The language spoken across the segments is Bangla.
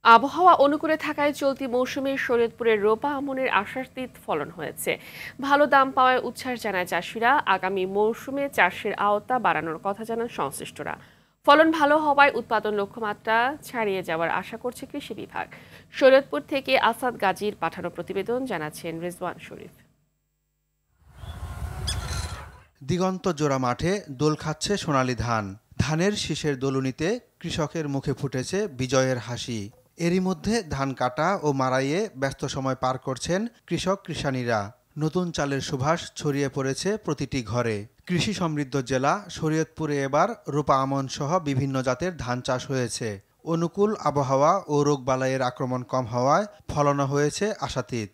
আবহাওয়া অনুকূলে থাকায় চলতি মৌসুমে শরীয়তপুরের রোপা আমনের আশাতীত ফলন হয়েছে। ভালো দাম পাওয়ায় উচ্ছ্বাস জানায় চাষিরা। আগামী মৌসুমে চাষের আওতা বাড়ানোর কথা জানান সংশ্লিষ্টরা। ফলন ভালো হওয়ায় উৎপাদন লক্ষ্যমাত্রা ছাড়িয়ে যাওয়ার আশা করছে কৃষি বিভাগ। শরীয়তপুর থেকে আসাদ গাজীর পাঠানো প্রতিবেদন জানাচ্ছেন রেজওয়ান শরীফ। দিগন্ত জোড়া মাঠে দোল খাচ্ছে সোনালী ধান। ধানের শীষের দোলুনিতে কৃষকের মুখে ফুটেছে বিজয়ের হাসি। এরই মধ্যে ধান কাটা ও মাড়াইয়ে ব্যস্ত সময় পার করছেন কৃষক কৃষানীরা। নতুন চালের সুবাস ছড়িয়ে পড়েছে প্রতিটি ঘরে। কৃষি সমৃদ্ধ জেলা শরীয়তপুরে এবার রূপা আমন সহ বিভিন্ন জাতের ধান চাষ হয়েছে। অনুকূল আবহাওয়া ও রোগবালাইয়ের আক্রমণ কম হওয়ায় ফলনও হয়েছে আশাতীত।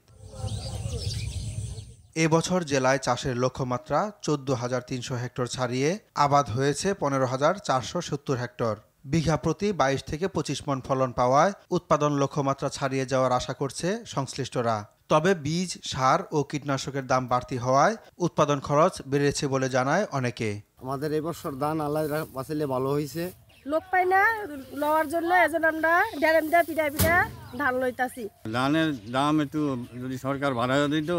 এবছর জেলায় চাষের লক্ষ্যমাত্রা 14,300 হেক্টর ছাড়িয়ে আবাদ হয়েছে 15,470 হেক্টর। বিঘা প্রতি 22 থেকে 25 মণ ফলন পাওয়ায় উৎপাদন লক্ষ্যমাত্রা ছাড়িয়ে যাওয়ার আশা করছে সংশ্লিষ্টরা। তবে বীজ, সার ও কীটনাশকের দাম বাড়তি হওয়ায় উৎপাদন খরচ বেড়েছে বলে জানায় অনেকে। আমাদের এবছর ধান আল্লাহ বাঁচাইলে ভালো হয়েছে। লোক পাই না লওয়ার জন্য এজন আমরা ড্যারেম দিয়ে পিঠা ধান লইতাছি। ধানের দাম একটু যদি সরকার বাড়ায় দিত।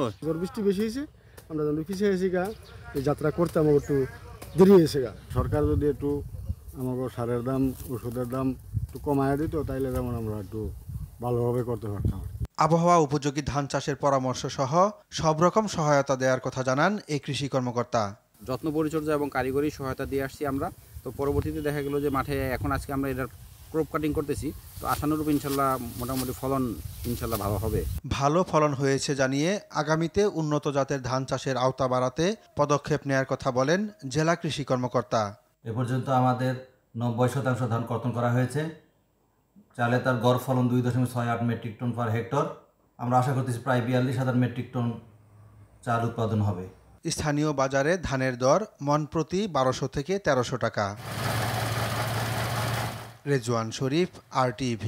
বৃষ্টি বেশি হয়েছে, আমরা যখন পিছিয়ে হয়েছি গা, এই যাত্রা করতে আমাকে একটু দেরি হয়েছে গা। সরকার যদি একটু আমাকে সারের দাম, ওষুধের দাম একটু কমায় দিত, তাইলে যেমন আমরা একটু ভালোভাবে করতে পারতাম। আবহাওয়া উপযোগী ধান চাষের পরামর্শ সহ সব রকম সহায়তা দেওয়ার কথা জানান এই কৃষি কর্মকর্তা। যত্ন পরিচর্যা এবং কারিগরি সহায়তা দিয়ে আসছি আমরা। তো পরবর্তীতে দেখা গেল যে মাঠে এখন আজকে আমরা এটার ক্রপ কাটিং করতেছি। তো আশানুরূপ ইনশাল্লাহ মোটামুটি ফলন ইনশাল্লাহ ভালো হবে। ভালো ফলন হয়েছে জানিয়ে আগামীতে উন্নত জাতের ধান চাষের আওতা বাড়াতে পদক্ষেপ নেয়ার কথা বলেন জেলা কৃষি কর্মকর্তা। এ পর্যন্ত আমাদের 90% ধান কর্তন করা হয়েছে। চালে তার গড় ফলন 2.68 মেট্রিক টন পার হেক্টর। আমরা আশা করতেছি প্রায় 42,000 মেট্রিক টন চাল উৎপাদন হবে। স্থানীয় বাজারে ধানের দর মণ প্রতি 1200 থেকে 1300 টাকা। রেজওয়ান শরীফ, RTV।